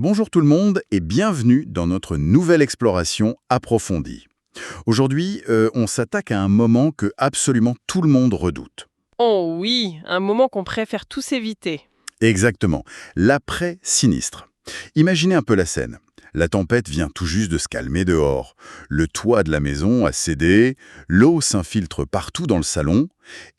Bonjour tout le monde et bienvenue dans notre nouvelle exploration approfondie. Aujourd'hui, on s'attaque à un moment que absolument tout le monde redoute. Oh oui, un moment qu'on préfère tous éviter. Exactement, l'après-sinistre. Imaginez un peu la scène. La tempête vient tout juste de se calmer dehors. Le toit de la maison a cédé, l'eau s'infiltre partout dans le salon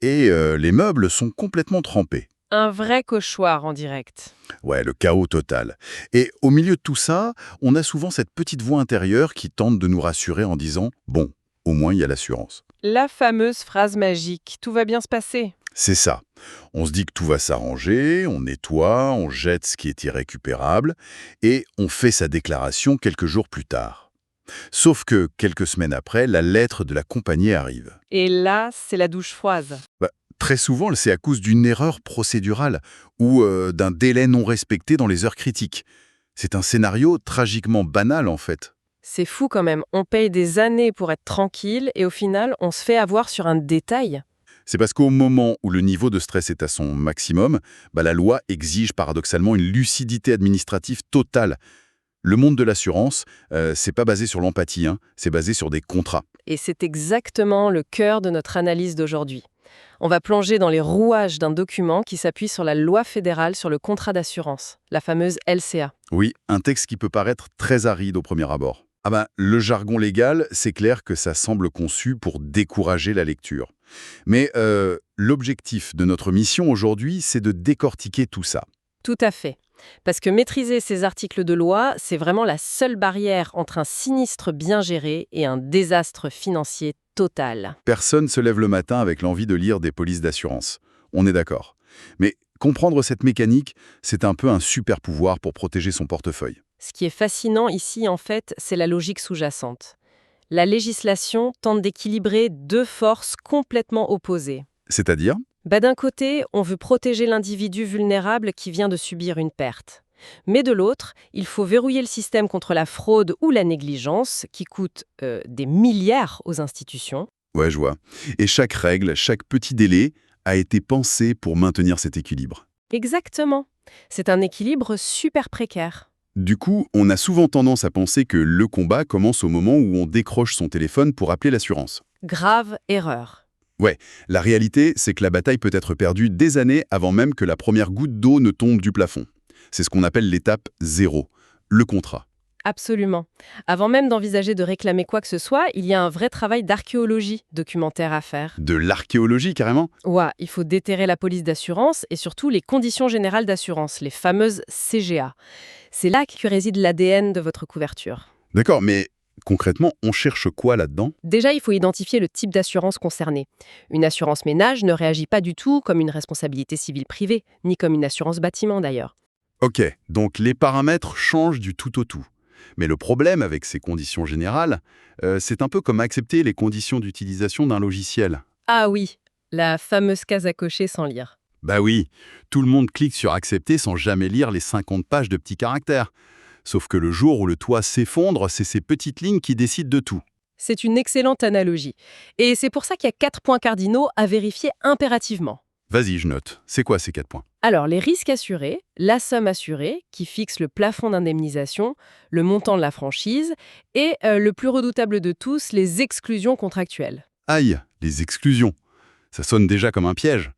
et les meubles sont complètement trempés. Un vrai cauchemar en direct. Ouais, le chaos total. Et au milieu de tout ça, on a souvent cette petite voix intérieure qui tente de nous rassurer en disant « Bon, au moins il y a l'assurance ». La fameuse phrase magique, tout va bien se passer. C'est ça. On se dit que tout va s'arranger, on nettoie, on jette ce qui est irrécupérable, et on fait sa déclaration quelques jours plus tard. Sauf que, quelques semaines après, la lettre de la compagnie arrive. Et là, c'est la douche froide. Très souvent, c'est à cause d'une erreur procédurale ou d'un délai non respecté dans les heures critiques. C'est un scénario tragiquement banal, en fait. C'est fou quand même, on paye des années pour être tranquille et au final, on se fait avoir sur un détail. C'est parce qu'au moment où le niveau de stress est à son maximum, la loi exige paradoxalement une lucidité administrative totale. Le monde de l'assurance, c'est pas basé sur l'empathie, c'est basé sur des contrats. Et c'est exactement le cœur de notre analyse d'aujourd'hui. On va plonger dans les rouages d'un document qui s'appuie sur la loi fédérale sur le contrat d'assurance, la fameuse LCA. Oui, un texte qui peut paraître très aride au premier abord. Le jargon légal, c'est clair que ça semble conçu pour décourager la lecture. Mais l'objectif de notre mission aujourd'hui, c'est de décortiquer tout ça. Tout à fait. Parce que maîtriser ces articles de loi, c'est vraiment la seule barrière entre un sinistre bien géré et un désastre financier total. Personne se lève le matin avec l'envie de lire des polices d'assurance. On est d'accord. Mais comprendre cette mécanique, c'est un peu un super pouvoir pour protéger son portefeuille. Ce qui est fascinant ici, en fait, c'est la logique sous-jacente. La législation tente d'équilibrer deux forces complètement opposées. C'est-à-dire? D'un côté, on veut protéger l'individu vulnérable qui vient de subir une perte. Mais de l'autre, il faut verrouiller le système contre la fraude ou la négligence, qui coûte des milliards aux institutions. Ouais, je vois. Et chaque règle, chaque petit délai a été pensé pour maintenir cet équilibre. Exactement. C'est un équilibre super précaire. Du coup, on a souvent tendance à penser que le combat commence au moment où on décroche son téléphone pour appeler l'assurance. Grave erreur. Ouais, la réalité, c'est que la bataille peut être perdue des années avant même que la première goutte d'eau ne tombe du plafond. C'est ce qu'on appelle l'étape 0, le contrat. Absolument. Avant même d'envisager de réclamer quoi que ce soit, il y a un vrai travail d'archéologie documentaire à faire. De l'archéologie, carrément? Ouais, il faut déterrer la police d'assurance et surtout les conditions générales d'assurance, les fameuses CGA. C'est là que réside l'ADN de votre couverture. D'accord, mais concrètement, on cherche quoi là-dedans? Déjà, il faut identifier le type d'assurance concernée. Une assurance ménage ne réagit pas du tout comme une responsabilité civile privée, ni comme une assurance bâtiment d'ailleurs. Ok, donc les paramètres changent du tout au tout. Mais le problème avec ces conditions générales, c'est un peu comme accepter les conditions d'utilisation d'un logiciel. Ah oui, la fameuse case à cocher sans lire. Bah oui, tout le monde clique sur accepter sans jamais lire les 50 pages de petits caractères. Sauf que le jour où le toit s'effondre, c'est ces petites lignes qui décident de tout. C'est une excellente analogie. Et c'est pour ça qu'il y a 4 points cardinaux à vérifier impérativement. Vas-y, je note. C'est quoi ces 4 points? Alors, les risques assurés, la somme assurée, qui fixe le plafond d'indemnisation, le montant de la franchise, et le plus redoutable de tous, les exclusions contractuelles. Aïe, les exclusions. Ça sonne déjà comme un piège.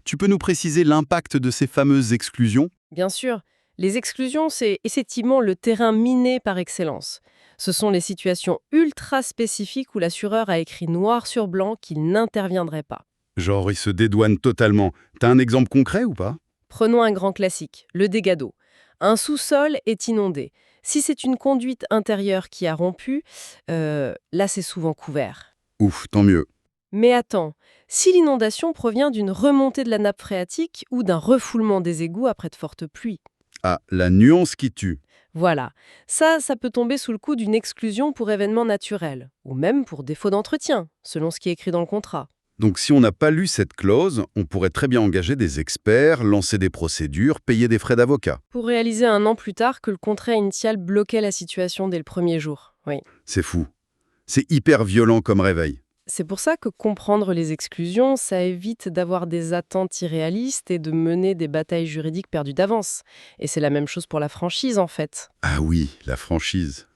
Tu peux nous préciser l'impact de ces fameuses exclusions? Bien sûr, les exclusions, c'est effectivement le terrain miné par excellence. Ce sont les situations ultra spécifiques où l'assureur a écrit noir sur blanc qu'il n'interviendrait pas. Genre, ils se dédouanent totalement. T'as un exemple concret ou pas? Prenons un grand classique, le dégât d'eau. Un sous-sol est inondé. Si c'est une conduite intérieure qui a rompu, là c'est souvent couvert. Ouf, tant mieux. Mais attends, si l'inondation provient d'une remontée de la nappe phréatique ou d'un refoulement des égouts après de fortes pluies, Ah, la nuance qui tue. voilà, ça peut tomber sous le coup d'une exclusion pour événement naturel, ou même pour défaut d'entretien, selon ce qui est écrit dans le contrat. Donc si on n'a pas lu cette clause, on pourrait très bien engager des experts, lancer des procédures, payer des frais d'avocat. Pour réaliser un an plus tard que le contrat initial bloquait la situation dès le premier jour, oui. C'est fou. C'est hyper violent comme réveil. C'est pour ça que comprendre les exclusions, ça évite d'avoir des attentes irréalistes et de mener des batailles juridiques perdues d'avance. Et c'est la même chose pour la franchise, en fait. Ah oui, la franchise.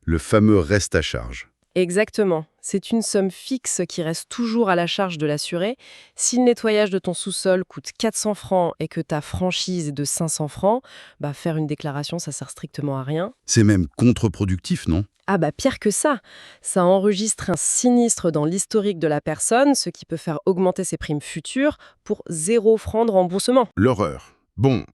Le fameux reste à charge. Exactement. C'est une somme fixe qui reste toujours à la charge de l'assuré. Si le nettoyage de ton sous-sol coûte 400 francs et que ta franchise est de 500 francs, faire une déclaration, ça sert strictement à rien. C'est même contre-productif, non? Ah pire que ça. Ça enregistre un sinistre dans l'historique de la personne, ce qui peut faire augmenter ses primes futures pour 0 francs de remboursement. L'horreur. Bon.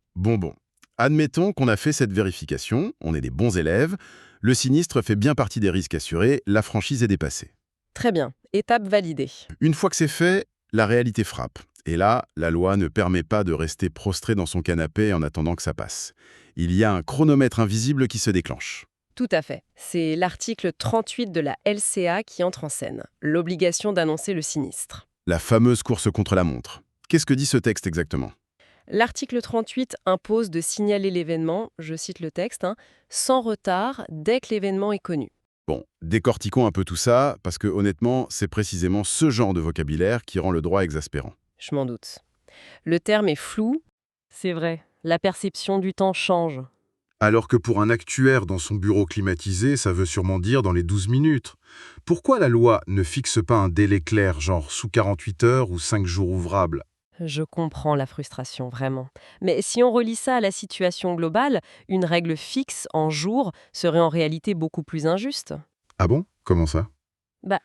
Admettons qu'on a fait cette vérification, on est des bons élèves, le sinistre fait bien partie des risques assurés, la franchise est dépassée. Très bien. Étape validée. Une fois que c'est fait, la réalité frappe. Et là, la loi ne permet pas de rester prostré dans son canapé en attendant que ça passe. Il y a un chronomètre invisible qui se déclenche. Tout à fait. C'est l'article 38 de la LCA qui entre en scène. L'obligation d'annoncer le sinistre. La fameuse course contre la montre. Qu'est-ce que dit ce texte exactement? L'article 38 impose de signaler l'événement, je cite le texte, sans retard dès que l'événement est connu. Bon, décortiquons un peu tout ça, parce que honnêtement, c'est précisément ce genre de vocabulaire qui rend le droit exaspérant. Je m'en doute. Le terme est flou. C'est vrai, la perception du temps change. Alors que pour un actuaire dans son bureau climatisé, ça veut sûrement dire dans les 12 minutes. Pourquoi la loi ne fixe pas un délai clair, genre sous 48 heures ou 5 jours ouvrables? Je comprends la frustration, vraiment. Mais si on relie ça à la situation globale, une règle fixe en jours serait en réalité beaucoup plus injuste. Ah bon? Comment ça?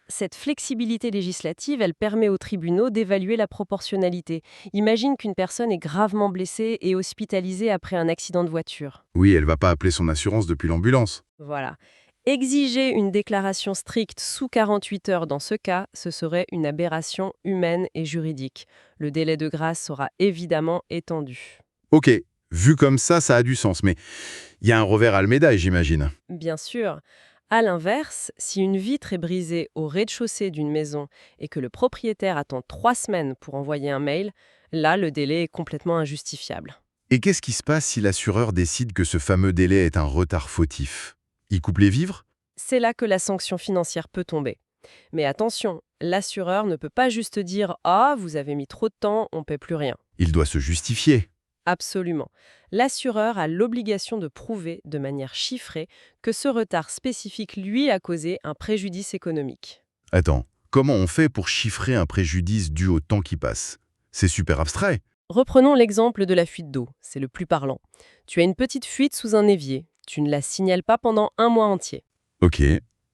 Cette flexibilité législative, elle permet aux tribunaux d'évaluer la proportionnalité. Imagine qu'une personne est gravement blessée et hospitalisée après un accident de voiture. Oui, elle va pas appeler son assurance depuis l'ambulance. Voilà. Exiger une déclaration stricte sous 48 heures dans ce cas, ce serait une aberration humaine et juridique. Le délai de grâce sera évidemment étendu. Ok, vu comme ça a du sens, mais il y a un revers à la médaille, j'imagine. Bien sûr. À l'inverse, si une vitre est brisée au rez-de-chaussée d'une maison et que le propriétaire attend 3 semaines pour envoyer un mail, là, le délai est complètement injustifiable. Et qu'est-ce qui se passe si l'assureur décide que ce fameux délai est un retard fautif? Il coupe les vivres? C'est là que la sanction financière peut tomber. Mais attention, l'assureur ne peut pas juste dire « Ah, vous avez mis trop de temps, on ne paie plus rien ». Il doit se justifier. Absolument. L'assureur a l'obligation de prouver de manière chiffrée que ce retard spécifique lui a causé un préjudice économique. Attends, comment on fait pour chiffrer un préjudice dû au temps qui passe? C'est super abstrait. Reprenons l'exemple de la fuite d'eau, c'est le plus parlant. Tu as une petite fuite sous un évier, tu ne la signales pas pendant un mois entier. Ok,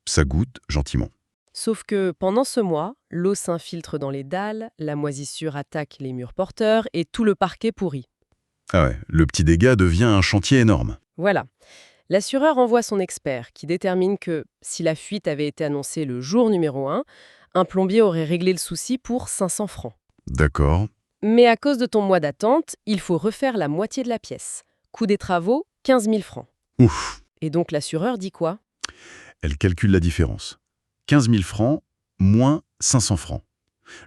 ça goûte gentiment. Sauf que pendant ce mois, l'eau s'infiltre dans les dalles, la moisissure attaque les murs porteurs et tout le parquet pourrit. Ah ouais, le petit dégât devient un chantier énorme. Voilà. L'assureur envoie son expert qui détermine que, si la fuite avait été annoncée le jour numéro 1, un plombier aurait réglé le souci pour 500 francs. D'accord. Mais à cause de ton mois d'attente, il faut refaire la moitié de la pièce. Coût des travaux, 15 000 francs. Ouf. Et donc l'assureur dit quoi? Elle calcule la différence. 15 000 francs moins 500 francs.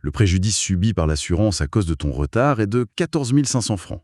Le préjudice subi par l'assurance à cause de ton retard est de 14 500 francs.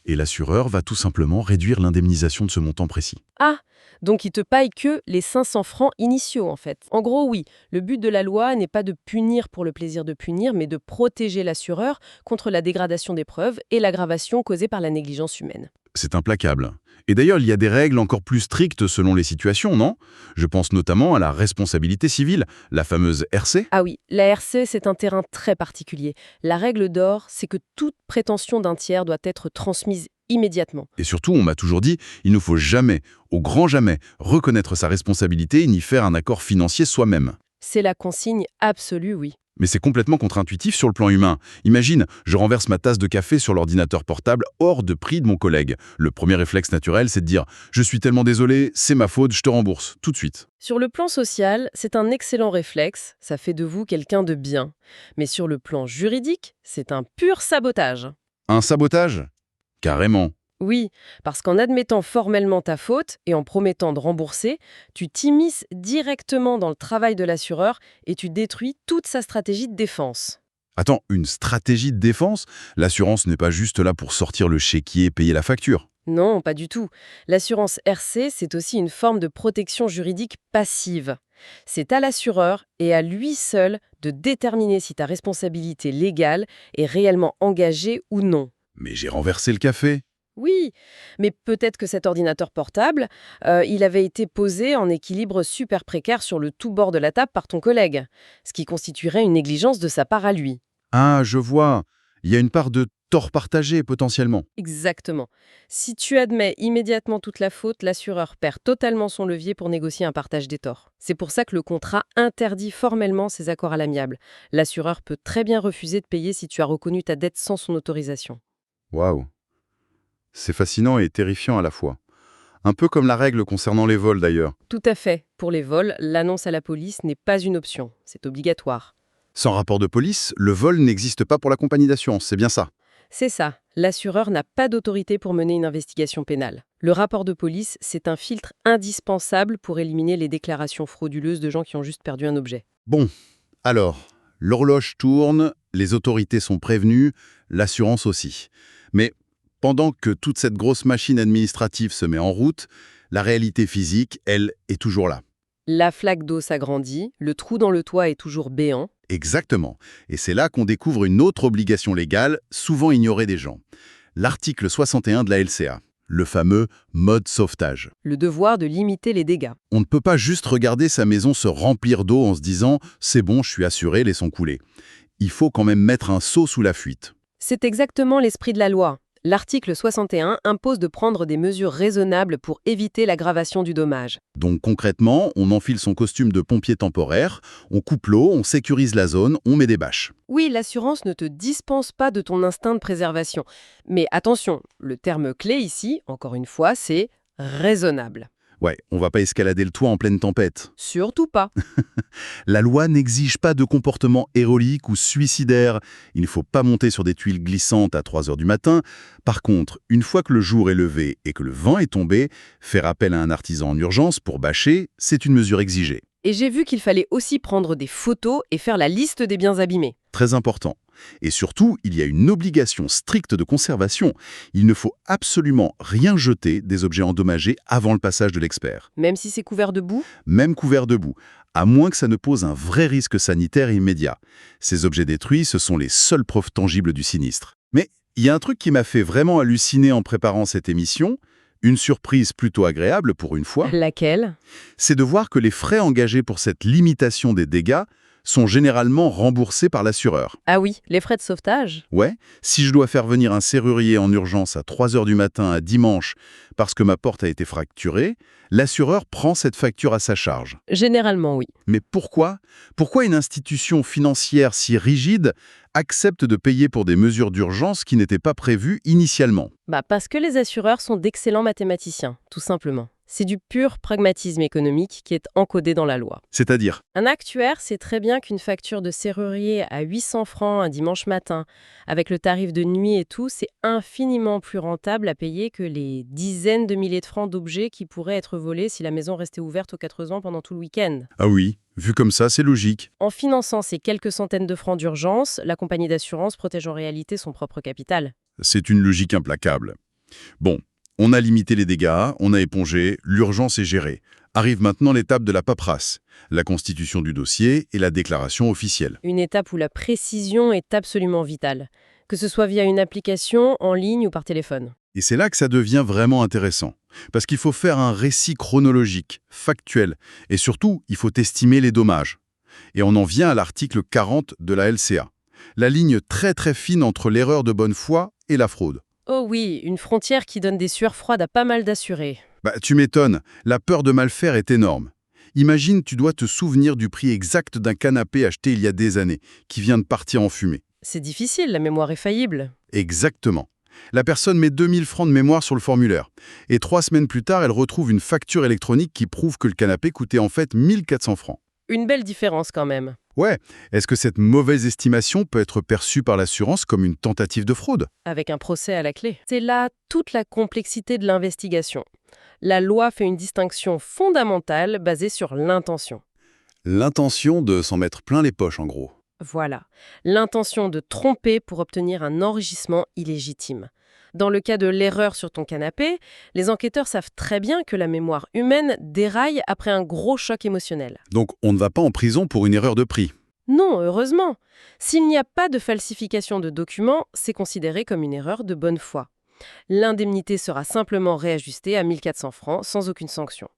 Et l'assureur va tout simplement réduire l'indemnisation de ce montant précis. Ah, donc il te paye que les 500 francs initiaux en fait. En gros, oui, le but de la loi n'est pas de punir pour le plaisir de punir, mais de protéger l'assureur contre la dégradation des preuves et l'aggravation causée par la négligence humaine. C'est implacable. Et d'ailleurs, il y a des règles encore plus strictes selon les situations, non? Je pense notamment à la responsabilité civile, la fameuse RC. Ah oui, la RC, c'est un terrain très particulier. La règle d'or, c'est que toute prétention d'un tiers doit être transmise immédiatement. Et surtout, on m'a toujours dit, il ne faut jamais, au grand jamais, reconnaître sa responsabilité ni faire un accord financier soi-même. C'est la consigne absolue, oui. Mais c'est complètement contre-intuitif sur le plan humain. Imagine, je renverse ma tasse de café sur l'ordinateur portable hors de prix de mon collègue. Le premier réflexe naturel, c'est de dire « Je suis tellement désolé, c'est ma faute, je te rembourse, tout de suite ». Sur le plan social, c'est un excellent réflexe, ça fait de vous quelqu'un de bien. Mais sur le plan juridique, c'est un pur sabotage. Un sabotage? Carrément. Oui, parce qu'en admettant formellement ta faute et en promettant de rembourser, tu t'immisces directement dans le travail de l'assureur et tu détruis toute sa stratégie de défense. Attends, une stratégie de défense? L'assurance n'est pas juste là pour sortir le chéquier et payer la facture. Non, pas du tout. L'assurance RC, c'est aussi une forme de protection juridique passive. C'est à l'assureur et à lui seul de déterminer si ta responsabilité légale est réellement engagée ou non. Mais j'ai renversé le café. Oui, mais peut-être que cet ordinateur portable, il avait été posé en équilibre super précaire sur le tout bord de la table par ton collègue, ce qui constituerait une négligence de sa part à lui. Ah, je vois. Il y a une part de tort partagé potentiellement. Exactement. Si tu admets immédiatement toute la faute, l'assureur perd totalement son levier pour négocier un partage des torts. C'est pour ça que le contrat interdit formellement ces accords à l'amiable. L'assureur peut très bien refuser de payer si tu as reconnu ta dette sans son autorisation. Waouh. C'est fascinant et terrifiant à la fois. Un peu comme la règle concernant les vols d'ailleurs. Tout à fait. Pour les vols, l'annonce à la police n'est pas une option. C'est obligatoire. Sans rapport de police, le vol n'existe pas pour la compagnie d'assurance, c'est bien ça. C'est ça. L'assureur n'a pas d'autorité pour mener une investigation pénale. Le rapport de police, c'est un filtre indispensable pour éliminer les déclarations frauduleuses de gens qui ont juste perdu un objet. Bon, alors, l'horloge tourne, les autorités sont prévenues, l'assurance aussi. Mais pendant que toute cette grosse machine administrative se met en route, la réalité physique, elle, est toujours là. La flaque d'eau s'agrandit, le trou dans le toit est toujours béant. Exactement. Et c'est là qu'on découvre une autre obligation légale, souvent ignorée des gens. L'article 61 de la LCA, le fameux mode sauvetage. Le devoir de limiter les dégâts. On ne peut pas juste regarder sa maison se remplir d'eau en se disant « c'est bon, je suis assuré, laissons couler ». Il faut quand même mettre un seau sous la fuite. C'est exactement l'esprit de la loi. L'article 61 impose de prendre des mesures raisonnables pour éviter l'aggravation du dommage. Donc concrètement, on enfile son costume de pompier temporaire, on coupe l'eau, on sécurise la zone, on met des bâches. Oui, l'assurance ne te dispense pas de ton instinct de préservation. Mais attention, le terme clé ici, encore une fois, c'est raisonnable. Ouais, on va pas escalader le toit en pleine tempête. Surtout pas. La loi n'exige pas de comportement héroïque ou suicidaire. Il ne faut pas monter sur des tuiles glissantes à 3 heures du matin. Par contre, une fois que le jour est levé et que le vent est tombé, faire appel à un artisan en urgence pour bâcher, c'est une mesure exigée. Et j'ai vu qu'il fallait aussi prendre des photos et faire la liste des biens abîmés. Très important. Et surtout, il y a une obligation stricte de conservation. Il ne faut absolument rien jeter des objets endommagés avant le passage de l'expert. Même si c'est couvert de boue? Même couvert de boue, à moins que ça ne pose un vrai risque sanitaire immédiat. Ces objets détruits, ce sont les seules preuves tangibles du sinistre. Mais il y a un truc qui m'a fait vraiment halluciner en préparant cette émission, une surprise plutôt agréable pour une fois, Laquelle? c'est de voir que les frais engagés pour cette limitation des dégâts sont généralement remboursés par l'assureur. Ah oui, les frais de sauvetage? Ouais, si je dois faire venir un serrurier en urgence à 3 heures du matin à dimanche parce que ma porte a été fracturée, l'assureur prend cette facture à sa charge. Généralement, oui. Mais pourquoi? Pourquoi une institution financière si rigide accepte de payer pour des mesures d'urgence qui n'étaient pas prévues initialement? Parce que les assureurs sont d'excellents mathématiciens, tout simplement. C'est du pur pragmatisme économique qui est encodé dans la loi. C'est-à-dire, Un actuaire sait très bien qu'une facture de serrurier à 800 francs un dimanche matin, avec le tarif de nuit et tout, c'est infiniment plus rentable à payer que les dizaines de milliers de francs d'objets qui pourraient être volés si la maison restait ouverte aux 4 ans pendant tout le week-end. ah oui, vu comme ça, c'est logique. En finançant ces quelques centaines de francs d'urgence, la compagnie d'assurance protège en réalité son propre capital. C'est une logique implacable. Bon, on a limité les dégâts, on a épongé, l'urgence est gérée. Arrive maintenant l'étape de la paperasse, la constitution du dossier et la déclaration officielle. Une étape où la précision est absolument vitale, que ce soit via une application, en ligne ou par téléphone. Et c'est là que ça devient vraiment intéressant. Parce qu'il faut faire un récit chronologique, factuel, et surtout, il faut estimer les dommages. Et on en vient à l'article 40 de la LCA. La ligne très très fine entre l'erreur de bonne foi et la fraude. Oh oui, une frontière qui donne des sueurs froides à pas mal d'assurés. Tu m'étonnes, la peur de mal faire est énorme. Imagine, tu dois te souvenir du prix exact d'un canapé acheté il y a des années, qui vient de partir en fumée. C'est difficile, la mémoire est faillible. Exactement. La personne met 2000 francs de mémoire sur le formulaire. Et 3 semaines plus tard, elle retrouve une facture électronique qui prouve que le canapé coûtait en fait 1400 francs. Une belle différence quand même. Ouais, est-ce que cette mauvaise estimation peut être perçue par l'assurance comme une tentative de fraude? Avec un procès à la clé. C'est là toute la complexité de l'investigation. La loi fait une distinction fondamentale basée sur l'intention. L'intention de s'en mettre plein les poches, en gros. Voilà, l'intention de tromper pour obtenir un enrichissement illégitime. Dans le cas de l'erreur sur ton canapé, les enquêteurs savent très bien que la mémoire humaine déraille après un gros choc émotionnel. Donc on ne va pas en prison pour une erreur de prix. Non, heureusement. S'il n'y a pas de falsification de documents, c'est considéré comme une erreur de bonne foi. L'indemnité sera simplement réajustée à 1400 francs sans aucune sanction.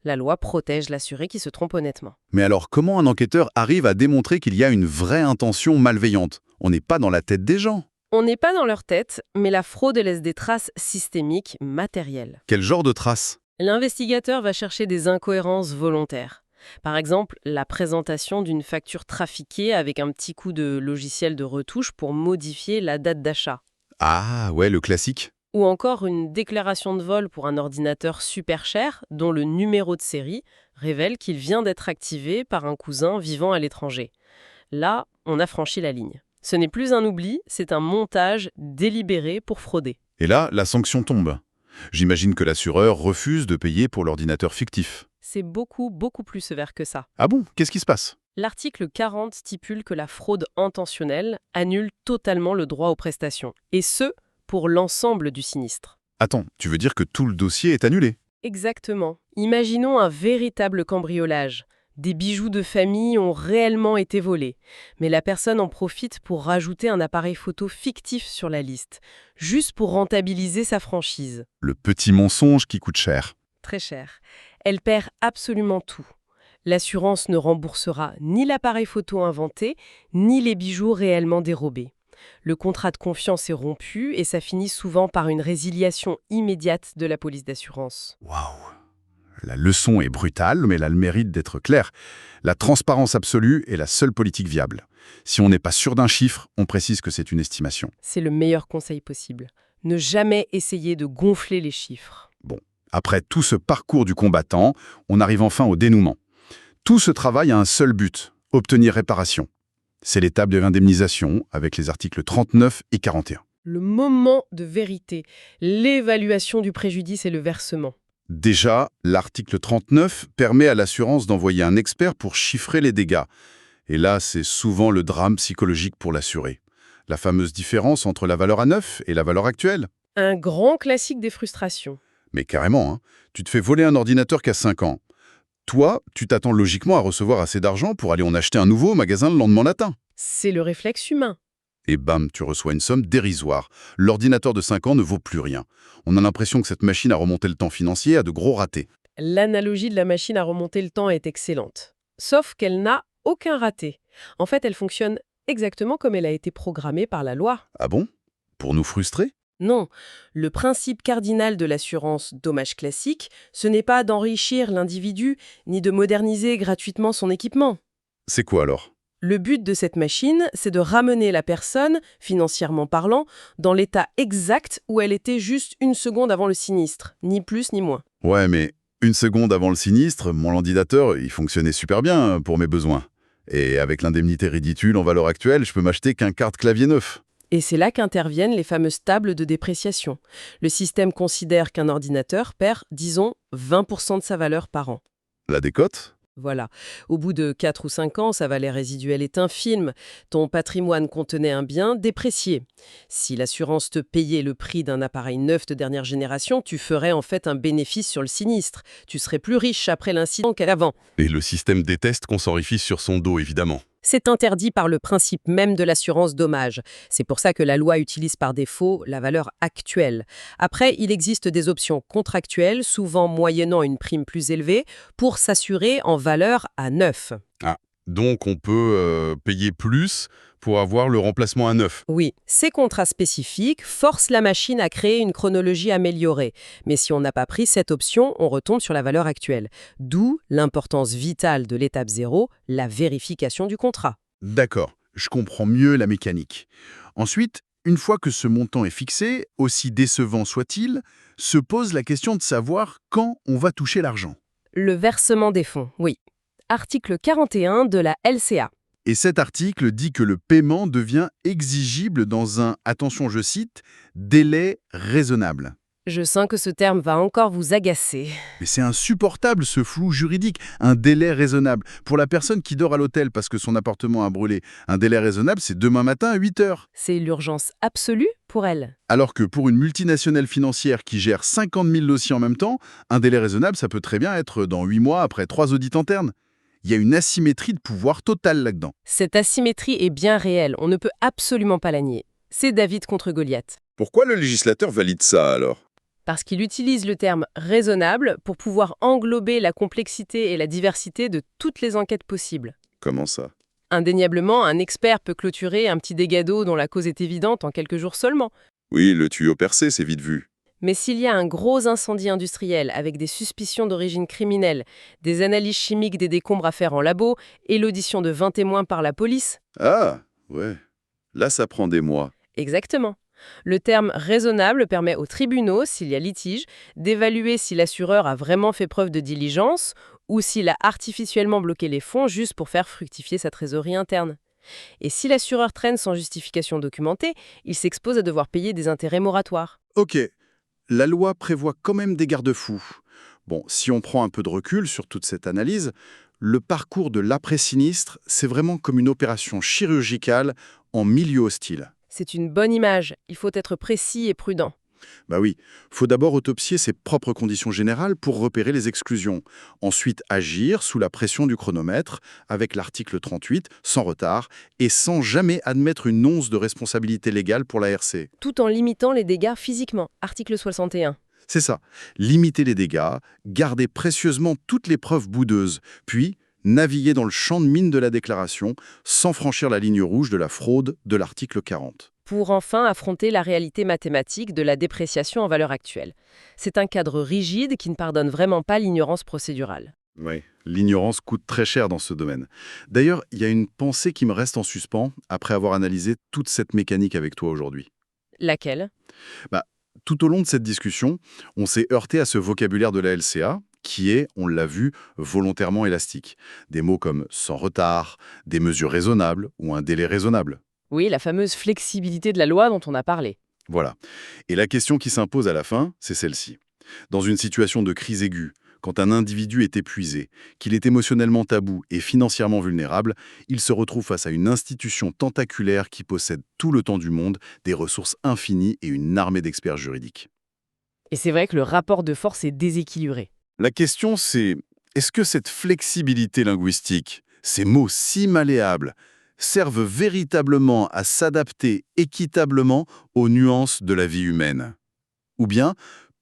La loi protège l'assuré qui se trompe honnêtement. Mais alors comment un enquêteur arrive à démontrer qu'il y a une vraie intention malveillante? On n'est pas dans la tête des gens. On n'est pas dans leur tête, mais la fraude laisse des traces systémiques, matérielles. Quel genre de traces? L'investigateur va chercher des incohérences volontaires. Par exemple, la présentation d'une facture trafiquée avec un petit coup de logiciel de retouche pour modifier la date d'achat. Ah ouais, le classique. Ou encore une déclaration de vol pour un ordinateur super cher dont le numéro de série révèle qu'il vient d'être activé par un cousin vivant à l'étranger. Là, on a franchi la ligne. Ce n'est plus un oubli, c'est un montage délibéré pour frauder. Et là, la sanction tombe. J'imagine que l'assureur refuse de payer pour l'ordinateur fictif. C'est beaucoup plus sévère que ça. Ah bon? Qu'est-ce qui se passe? L'article 40 stipule que la fraude intentionnelle annule totalement le droit aux prestations. Et ce, pour l'ensemble du sinistre. Attends, tu veux dire que tout le dossier est annulé? Exactement. Imaginons un véritable cambriolage. Des bijoux de famille ont réellement été volés, mais la personne en profite pour rajouter un appareil photo fictif sur la liste, juste pour rentabiliser sa franchise. Le petit mensonge qui coûte cher. Très cher. Elle perd absolument tout. L'assurance ne remboursera ni l'appareil photo inventé, ni les bijoux réellement dérobés. Le contrat de confiance est rompu et ça finit souvent par une résiliation immédiate de la police d'assurance. Waouh! La leçon est brutale, mais elle a le mérite d'être claire. La transparence absolue est la seule politique viable. Si on n'est pas sûr d'un chiffre, on précise que c'est une estimation. C'est le meilleur conseil possible. Ne jamais essayer de gonfler les chiffres. Bon, après tout ce parcours du combattant, on arrive enfin au dénouement. Tout ce travail a un seul but, obtenir réparation. C'est l'étape de l'indemnisation avec les articles 39 et 41. Le moment de vérité, l'évaluation du préjudice et le versement. Déjà, l'article 39 permet à l'assurance d'envoyer un expert pour chiffrer les dégâts. Et là, c'est souvent le drame psychologique pour l'assuré. La fameuse différence entre la valeur à neuf et la valeur actuelle. Un grand classique des frustrations. Mais carrément, hein. Tu te fais voler un ordinateur qu'à 5 ans. Toi, tu t'attends logiquement à recevoir assez d'argent pour aller en acheter un nouveau au magasin le lendemain matin. C'est le réflexe humain. Et bam, tu reçois une somme dérisoire. L'ordinateur de 5 ans ne vaut plus rien. On a l'impression que cette machine à remonter le temps financier a de gros ratés. L'analogie de la machine à remonter le temps est excellente. Sauf qu'elle n'a aucun raté. En fait, elle fonctionne exactement comme elle a été programmée par la loi. Ah bon? Pour nous frustrer? Non, le principe cardinal de l'assurance dommage classique, ce n'est pas d'enrichir l'individu, ni de moderniser gratuitement son équipement. C'est quoi alors? Le but de cette machine, c'est de ramener la personne, financièrement parlant, dans l'état exact où elle était juste une seconde avant le sinistre, ni plus ni moins. Ouais, mais une seconde avant le sinistre, mon ordinateur, il fonctionnait super bien pour mes besoins. Et avec l'indemnité ridicule en valeur actuelle, je peux m'acheter qu'un carte-clavier neuf. Et c'est là qu'interviennent les fameuses tables de dépréciation. Le système considère qu'un ordinateur perd, disons, 20% de sa valeur par an. La décote? Voilà. Au bout de 4 ou 5 ans, sa valeur résiduelle est infime. Ton patrimoine contenait un bien déprécié. Si l'assurance te payait le prix d'un appareil neuf de dernière génération, tu ferais en fait un bénéfice sur le sinistre. Tu serais plus riche après l'incident qu'avant. Et le système déteste qu'on s'enrichisse sur son dos, évidemment. C'est interdit par le principe même de l'assurance dommage. C'est pour ça que la loi utilise par défaut la valeur actuelle. Après, il existe des options contractuelles, souvent moyennant une prime plus élevée, pour s'assurer en valeur à neuf. Donc on peut payer plus pour avoir le remplacement à neuf. Oui, ces contrats spécifiques forcent la machine à créer une chronologie améliorée. Mais si on n'a pas pris cette option, on retombe sur la valeur actuelle. D'où l'importance vitale de l'étape 0, la vérification du contrat. D'accord, je comprends mieux la mécanique. Ensuite, une fois que ce montant est fixé, aussi décevant soit-il, se pose la question de savoir quand on va toucher l'argent. Le versement des fonds, oui. Article 41 de la LCA. Et cet article dit que le paiement devient exigible dans un, attention je cite, délai raisonnable. Je sens que ce terme va encore vous agacer. Mais c'est insupportable ce flou juridique, un délai raisonnable. Pour la personne qui dort à l'hôtel parce que son appartement a brûlé, un délai raisonnable, c'est demain matin à 8 heures. C'est l'urgence absolue pour elle. Alors que pour une multinationale financière qui gère 50 000 dossiers en même temps, un délai raisonnable, ça peut très bien être dans 8 mois après 3 audits internes. Il y a une asymétrie de pouvoir totale là-dedans. Cette asymétrie est bien réelle, on ne peut absolument pas la nier. C'est David contre Goliath. Pourquoi le législateur valide ça alors? Parce qu'il utilise le terme « raisonnable » pour pouvoir englober la complexité et la diversité de toutes les enquêtes possibles. Comment ça? Indéniablement, un expert peut clôturer un petit dégât d'eau dont la cause est évidente en quelques jours seulement. Oui, le tuyau percé, c'est vite vu. Mais s'il y a un gros incendie industriel avec des suspicions d'origine criminelle, des analyses chimiques des décombres à faire en labo et l'audition de 20 témoins par la police... Ah, ouais. Là, ça prend des mois. Exactement. Le terme « raisonnable » permet aux tribunaux, s'il y a litige, d'évaluer si l'assureur a vraiment fait preuve de diligence ou s'il a artificiellement bloqué les fonds juste pour faire fructifier sa trésorerie interne. Et si l'assureur traîne sans justification documentée, il s'expose à devoir payer des intérêts moratoires. Ok, la loi prévoit quand même des garde-fous. Bon, si on prend un peu de recul sur toute cette analyse, le parcours de l'après-sinistre, c'est vraiment comme une opération chirurgicale en milieu hostile. C'est une bonne image, il faut être précis et prudent. Bah oui, faut d'abord autopsier ses propres conditions générales pour repérer les exclusions. Ensuite, agir sous la pression du chronomètre, avec l'article 38, sans retard, et sans jamais admettre une once de responsabilité légale pour l'ARC. Tout en limitant les dégâts physiquement, article 61. C'est ça, limiter les dégâts, garder précieusement toutes les preuves boudeuses, puis naviguer dans le champ de mine de la déclaration sans franchir la ligne rouge de la fraude de l'article 40. Pour enfin affronter la réalité mathématique de la dépréciation en valeur actuelle. C'est un cadre rigide qui ne pardonne vraiment pas l'ignorance procédurale. Oui, l'ignorance coûte très cher dans ce domaine. D'ailleurs, il y a une pensée qui me reste en suspens après avoir analysé toute cette mécanique avec toi aujourd'hui. Laquelle ? Tout au long de cette discussion, on s'est heurté à ce vocabulaire de la LCA, qui est, on l'a vu, volontairement élastique. Des mots comme « sans retard », des mesures raisonnables ou un délai raisonnable. Oui, la fameuse flexibilité de la loi dont on a parlé. Voilà. Et la question qui s'impose à la fin, c'est celle-ci. Dans une situation de crise aiguë, quand un individu est épuisé, qu'il est émotionnellement tabou et financièrement vulnérable, il se retrouve face à une institution tentaculaire qui possède tout le temps du monde, des ressources infinies et une armée d'experts juridiques. Et c'est vrai que le rapport de force est déséquilibré. La question, c'est est-ce que cette flexibilité linguistique, ces mots si malléables, servent véritablement à s'adapter équitablement aux nuances de la vie humaine? Ou bien,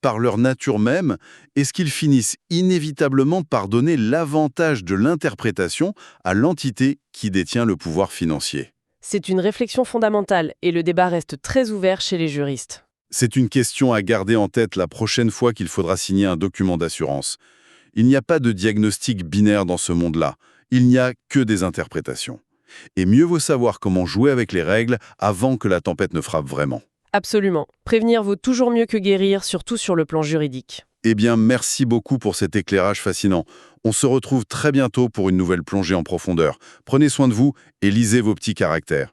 par leur nature même, est-ce qu'ils finissent inévitablement par donner l'avantage de l'interprétation à l'entité qui détient le pouvoir financier? C'est une réflexion fondamentale et le débat reste très ouvert chez les juristes. C'est une question à garder en tête la prochaine fois qu'il faudra signer un document d'assurance. Il n'y a pas de diagnostic binaire dans ce monde-là. Il n'y a que des interprétations. Et mieux vaut savoir comment jouer avec les règles avant que la tempête ne frappe vraiment. Absolument. Prévenir vaut toujours mieux que guérir, surtout sur le plan juridique. Eh bien, merci beaucoup pour cet éclairage fascinant. On se retrouve très bientôt pour une nouvelle plongée en profondeur. Prenez soin de vous et lisez vos petits caractères.